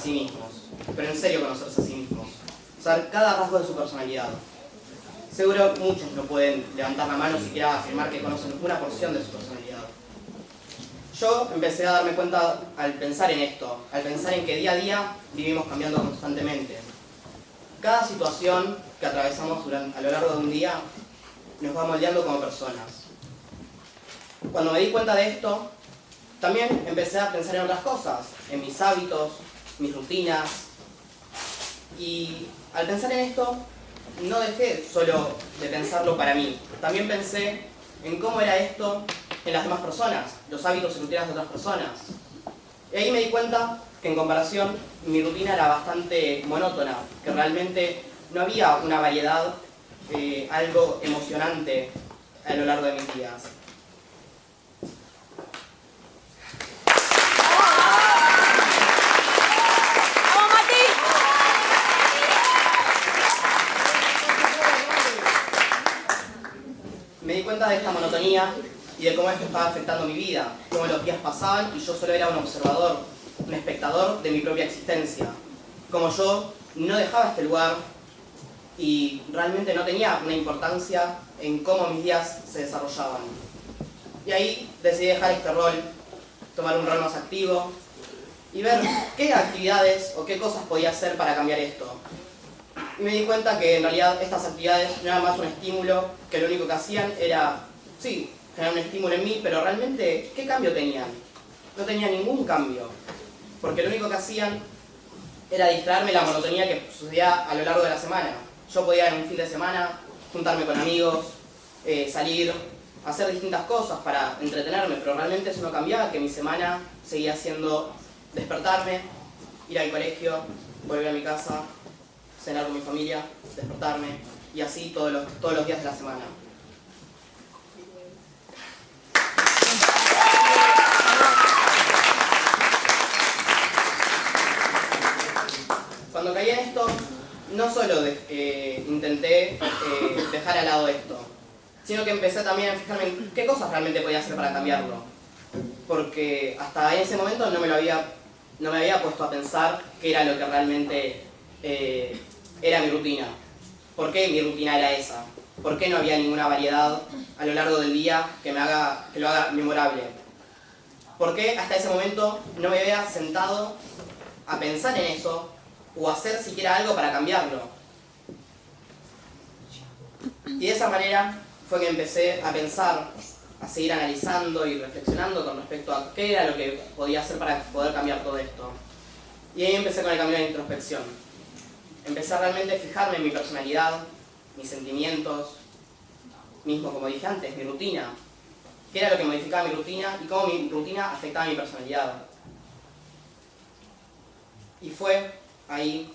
sí mismos, pero en serio conocerse a sí mismos, saber cada rasgo de su personalidad. Seguro muchos no pueden levantar la mano siquiera afirmar que conocen una porción de su personalidad. Yo empecé a darme cuenta al pensar en esto, al pensar en que día a día vivimos cambiando constantemente. Cada situación que atravesamos a lo largo de un día nos va moldeando como personas. Cuando me di cuenta de esto, también empecé a pensar en otras cosas, en mis hábitos, mis rutinas. Y al pensar en esto, no dejé solo de pensarlo para mí. También pensé en cómo era esto en las demás personas, los hábitos y rutinas de otras personas. Y ahí me di cuenta que en comparación mi rutina era bastante monótona, que realmente no había una variedad, algo emocionante a lo largo de mis días. Me di cuenta de esta monotonía y de cómo esto estaba afectando mi vida, cómo los días pasaban y yo solo era un observador, un espectador de mi propia existencia. Como yo no dejaba este lugar y realmente no tenía una importancia en cómo mis días se desarrollaban. Y ahí decidí dejar este rol, tomar un rol más activo y ver qué actividades o qué cosas podía hacer para cambiar esto. Y me di cuenta que en realidad estas actividades no eran más un estímulo, que lo único que hacían era, sí, generar un estímulo en mí, pero realmente, ¿qué cambio tenían? No tenían ningún cambio, porque lo único que hacían era distraerme de la monotonía que sucedía a lo largo de la semana. Yo podía en un fin de semana juntarme con amigos, salir, hacer distintas cosas para entretenerme, pero realmente eso no cambiaba, que mi semana seguía siendo despertarme, ir al colegio, volver a mi casa, cenar con mi familia, despertarme, y así todos los días de la semana. Cuando caí en esto, no solo intenté dejar al lado esto, sino que empecé también a fijarme en qué cosas realmente podía hacer para cambiarlo. Porque hasta ese momento no me había puesto a pensar qué era lo que realmente era mi rutina. ¿Por qué mi rutina era esa? ¿Por qué no había ninguna variedad a lo largo del día que lo haga memorable? ¿Por qué hasta ese momento no me había sentado a pensar en eso o hacer siquiera algo para cambiarlo? Y de esa manera fue que empecé a pensar, a seguir analizando y reflexionando con respecto a qué era lo que podía hacer para poder cambiar todo esto. Y ahí empecé con el camino de introspección. Empecé a realmente fijarme en mi personalidad, mis sentimientos, mismo como dije antes, mi rutina. Qué era lo que modificaba mi rutina y cómo mi rutina afectaba mi personalidad. Y fue ahí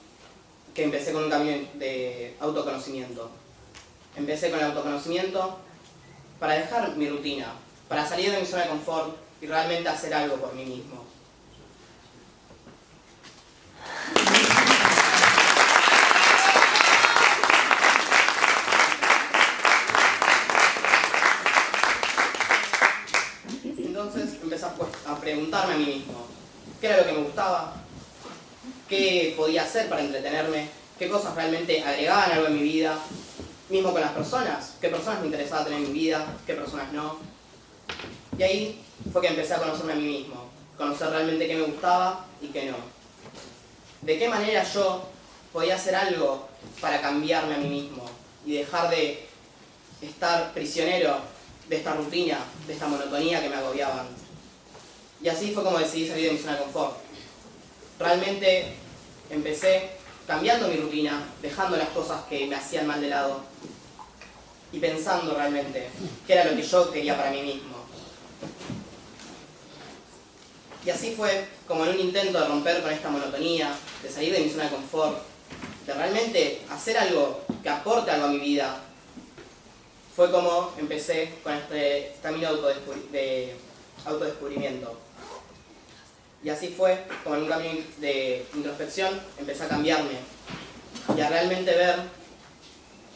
que empecé con un camino de autoconocimiento. Empecé con el autoconocimiento para dejar mi rutina, para salir de mi zona de confort y realmente hacer algo por mí mismo. Entonces empecé a preguntarme a mí mismo qué era lo que me gustaba, qué podía hacer para entretenerme, qué cosas realmente agregaban algo en mi vida, mismo con las personas, qué personas me interesaba tener en mi vida, qué personas no. Y ahí fue que empecé a conocerme a mí mismo, conocer realmente qué me gustaba y qué no. De qué manera yo podía hacer algo para cambiarme a mí mismo y dejar de estar prisionero de esta rutina, de esta monotonía que me agobiaban. Y así fue como decidí salir de mi zona de confort. Realmente empecé cambiando mi rutina, dejando las cosas que me hacían mal de lado y pensando realmente qué era lo que yo quería para mí mismo. Y así fue como en un intento de romper con esta monotonía, de salir de mi zona de confort, de realmente hacer algo que aporte algo a mi vida, fue como empecé con este camino de autodescubrimiento. Y así fue como en un camino de introspección empecé a cambiarme y a realmente ver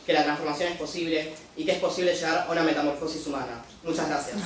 que la transformación es posible y que es posible llegar a una metamorfosis humana. Muchas gracias.